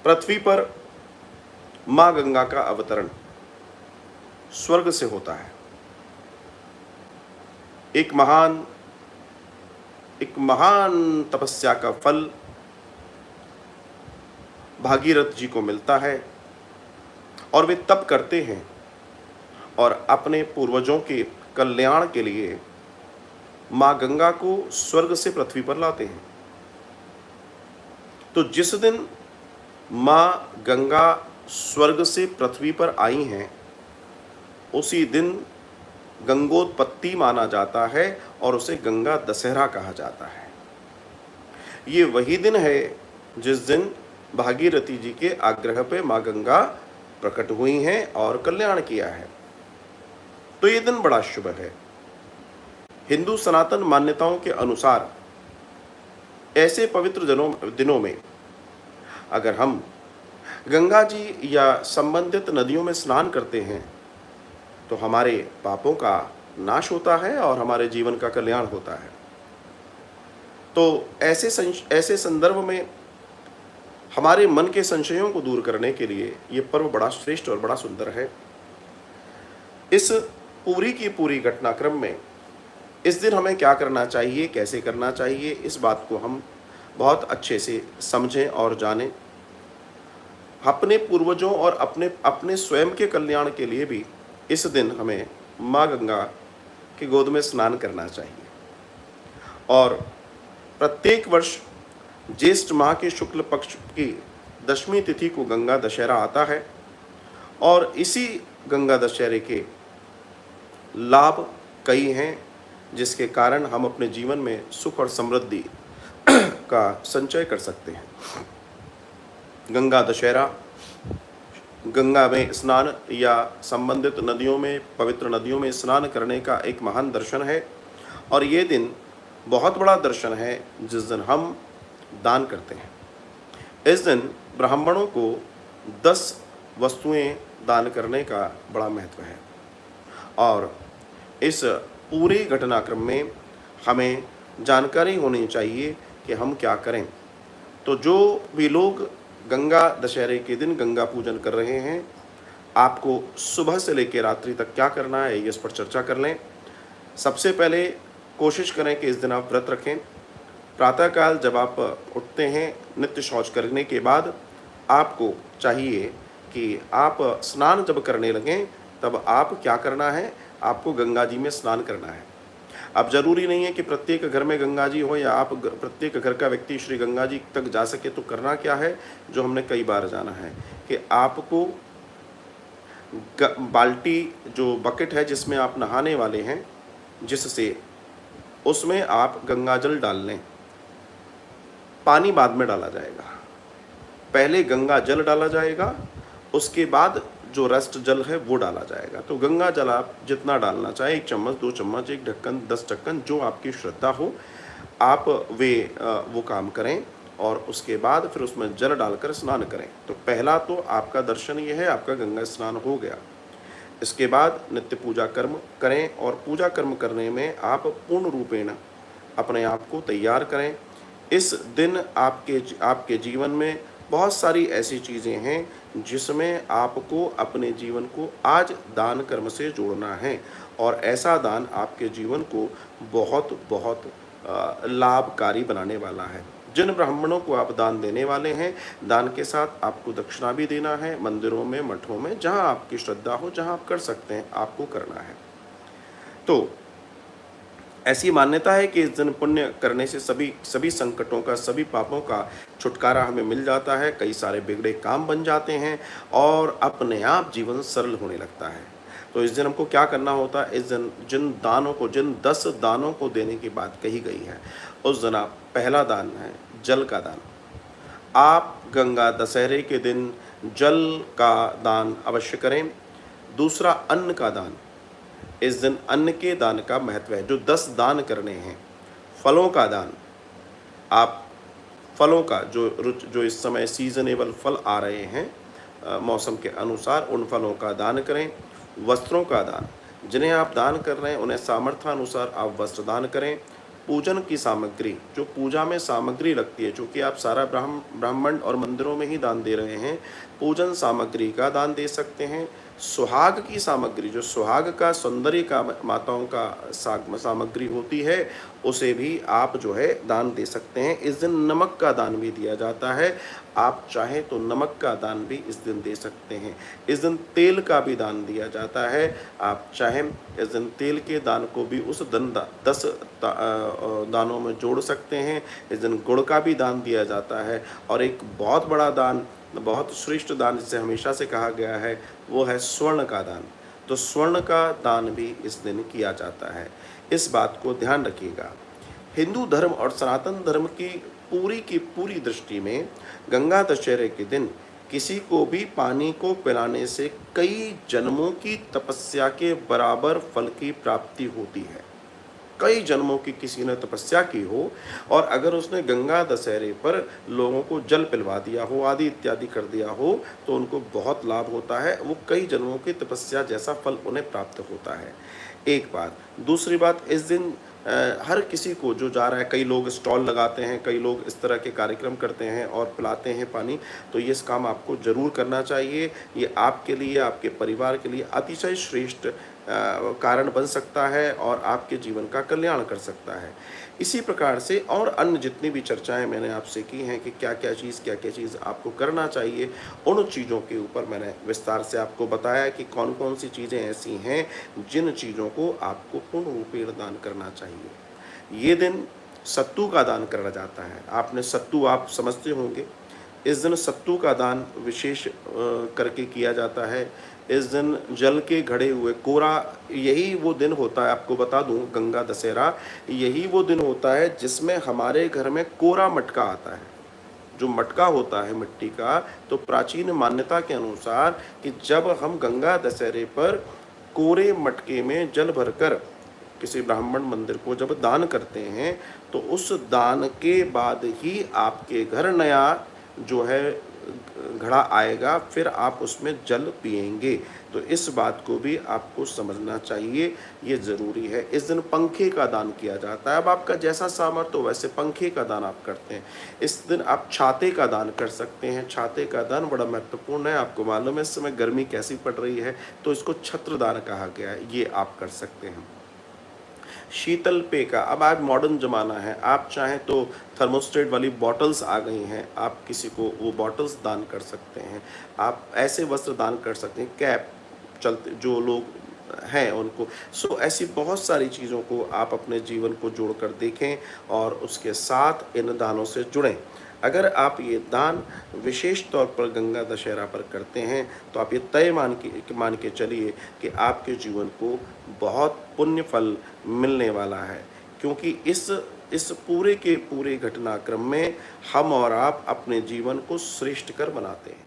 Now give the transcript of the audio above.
पृथ्वी पर माँ गंगा का अवतरण स्वर्ग से होता है। एक महान तपस्या का फल भागीरथ जी को मिलता है और वे तप करते हैं और अपने पूर्वजों के कल्याण के लिए माँ गंगा को स्वर्ग से पृथ्वी पर लाते हैं। तो जिस दिन माँ गंगा स्वर्ग से पृथ्वी पर आई हैं, उसी दिन गंगोत्पत्ति माना जाता है और उसे गंगा दशहरा कहा जाता है। ये वही दिन है जिस दिन भागीरथी जी के आग्रह पे माँ गंगा प्रकट हुई हैं और कल्याण किया है। तो ये दिन बड़ा शुभ है। हिंदू सनातन मान्यताओं के अनुसार ऐसे पवित्र दिनों में अगर हम गंगा जी या संबंधित नदियों में स्नान करते हैं तो हमारे पापों का नाश होता है और हमारे जीवन का कल्याण होता है। तो ऐसे संदर्भ में हमारे मन के संशयों को दूर करने के लिए ये पर्व बड़ा श्रेष्ठ और बड़ा सुंदर है। इस पूरी की पूरी घटनाक्रम में इस दिन हमें क्या करना चाहिए, कैसे करना चाहिए, इस बात को हम बहुत अच्छे से समझें और जानें। अपने पूर्वजों और अपने स्वयं के कल्याण के लिए भी इस दिन हमें माँ गंगा की गोद में स्नान करना चाहिए। और प्रत्येक वर्ष ज्येष्ठ माह के शुक्ल पक्ष की दशमी तिथि को गंगा दशहरा आता है और इसी गंगा दशहरे के लाभ कई हैं जिसके कारण हम अपने जीवन में सुख और समृद्धि का संचय कर सकते हैं। गंगा दशहरा, गंगा में स्नान या संबंधित नदियों में, पवित्र नदियों में स्नान करने का एक महान दर्शन है और ये दिन बहुत बड़ा दर्शन है जिस दिन हम दान करते हैं। इस दिन ब्राह्मणों को 10 वस्तुएं दान करने का बड़ा महत्व है और इस पूरे घटनाक्रम में हमें जानकारी होनी चाहिए कि हम क्या करें। तो जो भी लोग गंगा दशहरे के दिन गंगा पूजन कर रहे हैं, आपको सुबह से लेकर रात्रि तक क्या करना है इस पर चर्चा कर लें। सबसे पहले कोशिश करें कि इस दिन आप व्रत रखें। प्रातःकाल जब आप उठते हैं, नित्य शौच करने के बाद आपको चाहिए कि आप स्नान जब करने लगें तब आप क्या करना है, आपको गंगा जी में स्नान करना है। अब जरूरी नहीं है कि प्रत्येक घर में गंगा जी हो या आप प्रत्येक घर का व्यक्ति श्री गंगा जी तक जा सके। तो करना क्या है, जो हमने कई बार जाना है कि आपको बाल्टी, जो बकेट है जिसमें आप नहाने वाले हैं, जिससे उसमें आप गंगा जल डाल लें। पानी बाद में डाला जाएगा, पहले गंगा जल डाला जाएगा, उसके बाद जो रेस्ट जल है वो डाला जाएगा। तो गंगा जल आप जितना डालना चाहे, 1 चम्मच, 2 चम्मच, 1 ढक्कन, 10 ढक्कन, जो आपकी श्रद्धा हो, आप वो काम करें और उसके बाद फिर उसमें जल डालकर स्नान करें। तो पहला तो आपका दर्शन ये है, आपका गंगा स्नान हो गया। इसके बाद नित्य पूजा कर्म करें और पूजा कर्म करने में आप पूर्ण रूपेण अपने आप को तैयार करें। इस दिन आपके जीवन में बहुत सारी ऐसी चीज़ें हैं जिसमें आपको अपने जीवन को आज दान कर्म से जोड़ना है और ऐसा दान आपके जीवन को बहुत बहुत लाभकारी बनाने वाला है। जिन ब्राह्मणों को आप दान देने वाले हैं, दान के साथ आपको दक्षिणा भी देना है। मंदिरों में, मठों में, जहां आपकी श्रद्धा हो, जहां आप कर सकते हैं, आपको करना है। तो ऐसी मान्यता है कि इस दिन पुण्य करने से सभी संकटों का, सभी पापों का छुटकारा हमें मिल जाता है। कई सारे बिगड़े काम बन जाते हैं और अपने आप जीवन सरल होने लगता है। तो इस दिन हमको क्या करना होता है, इस दिन जिन 10 दानों को देने की बात कही गई है, उस दिन आप पहला दान है जल का दान। आप गंगा दशहरे के दिन जल का दान अवश्य करें। दूसरा अन्न का दान, इस दिन अन्न के दान का महत्व है। जो 10 दान करने हैं, फलों का दान, आप फलों का जो इस समय सीजनेबल फल आ रहे हैं मौसम के अनुसार, उन फलों का दान करें। वस्त्रों का दान, जिन्हें आप दान कर रहे हैं उन्हें सामर्थ्य अनुसार आप वस्त्र दान करें। पूजन की सामग्री, जो पूजा में सामग्री लगती है, चूँकि आप सारा ब्राह्मण और मंदिरों में ही दान दे रहे हैं, पूजन सामग्री का दान दे सकते हैं। सुहाग की सामग्री, जो सुहाग का सौंदर्य का माताओं का सामग्री होती है, उसे भी आप जो है दान दे सकते हैं। इस दिन नमक का दान भी दिया जाता है, आप चाहें तो नमक का दान भी इस दिन दे सकते हैं। इस दिन तेल का भी दान दिया जाता है, आप चाहें इस दिन तेल के दान को भी उस दिन 10 दानों में जोड़ सकते हैं। इस दिन गुड़ का भी दान दिया जाता है, और एक बहुत बड़ा दान, बहुत श्रेष्ठ दान जिसे हमेशा से कहा गया है, वो है स्वर्ण का दान। तो स्वर्ण का दान भी इस दिन किया जाता है, इस बात को ध्यान रखिएगा। हिंदू धर्म और सनातन धर्म की पूरी दृष्टि में गंगा दशहरे के दिन किसी को भी पानी को पिलाने से कई जन्मों की तपस्या के बराबर फल की प्राप्ति होती है। कई जन्मों की किसी ने तपस्या की हो, और अगर उसने गंगा दशहरे पर लोगों को जल पिलवा दिया हो, आदि इत्यादि कर दिया हो, तो उनको बहुत लाभ होता है, वो कई जन्मों की तपस्या जैसा फल उन्हें प्राप्त होता है। एक बात। दूसरी बात, इस दिन हर किसी को जो जा रहा है, कई लोग स्टॉल लगाते हैं, कई लोग इस तरह के कार्यक्रम करते हैं और पिलाते हैं पानी, तो ये इस काम आपको ज़रूर करना चाहिए। ये आपके लिए, आपके परिवार के लिए अतिशय श्रेष्ठ कारण बन सकता है और आपके जीवन का कल्याण कर सकता है। इसी प्रकार से और अन्य जितनी भी चर्चाएं मैंने आपसे की हैं कि क्या क्या चीज़ आपको करना चाहिए, उन चीज़ों के ऊपर मैंने विस्तार से आपको बताया कि कौन कौन सी चीज़ें ऐसी हैं जिन चीज़ों को आपको पूर्ण रूपेण दान करना चाहिए। ये दिन सत्तू का दान करा जाता है। आपने सत्तू, आप समझते होंगे, इस दिन सत्तू का दान विशेष करके किया जाता है। इस दिन जल के घड़े हुए कोरा, यही वो दिन होता है, आपको बता दूं, गंगा दशहरा यही वो दिन होता है जिसमें हमारे घर में कोरा मटका आता है। जो मटका होता है मिट्टी का, तो प्राचीन मान्यता के अनुसार कि जब हम गंगा दशहरे पर कोरे मटके में जल भरकर किसी ब्राह्मण मंदिर को जब दान करते हैं, तो उस दान के बाद ही आपके घर नया जो है घड़ा आएगा, फिर आप उसमें जल पिएंगे। तो इस बात को भी आपको समझना चाहिए, ये ज़रूरी है। इस दिन पंखे का दान किया जाता है। अब आपका जैसा सामर्थ्य हो वैसे पंखे का दान आप करते हैं। इस दिन आप छाते का दान कर सकते हैं। छाते का दान बड़ा महत्वपूर्ण है। आपको मालूम है इस समय गर्मी कैसी पड़ रही है, तो इसको छत्र दान कहा गया है, ये आप कर सकते हैं। शीतल पेय का, अब आज मॉडर्न ज़माना है, आप चाहें तो थर्मोस्टेट वाली बॉटल्स आ गई हैं, आप किसी को वो बॉटल्स दान कर सकते हैं। आप ऐसे वस्त्र दान कर सकते हैं, कैप चलते जो लोग हैं उनको। सो ऐसी बहुत सारी चीज़ों को आप अपने जीवन को जोड़कर देखें और उसके साथ इन दानों से जुड़ें। अगर आप ये दान विशेष तौर पर गंगा दशहरा पर करते हैं, तो आप ये तय मान के चलिए कि आपके जीवन को बहुत पुण्य फल मिलने वाला है, क्योंकि इस पूरे के पूरे घटनाक्रम में हम और आप अपने जीवन को श्रेष्ठ कर बनाते हैं।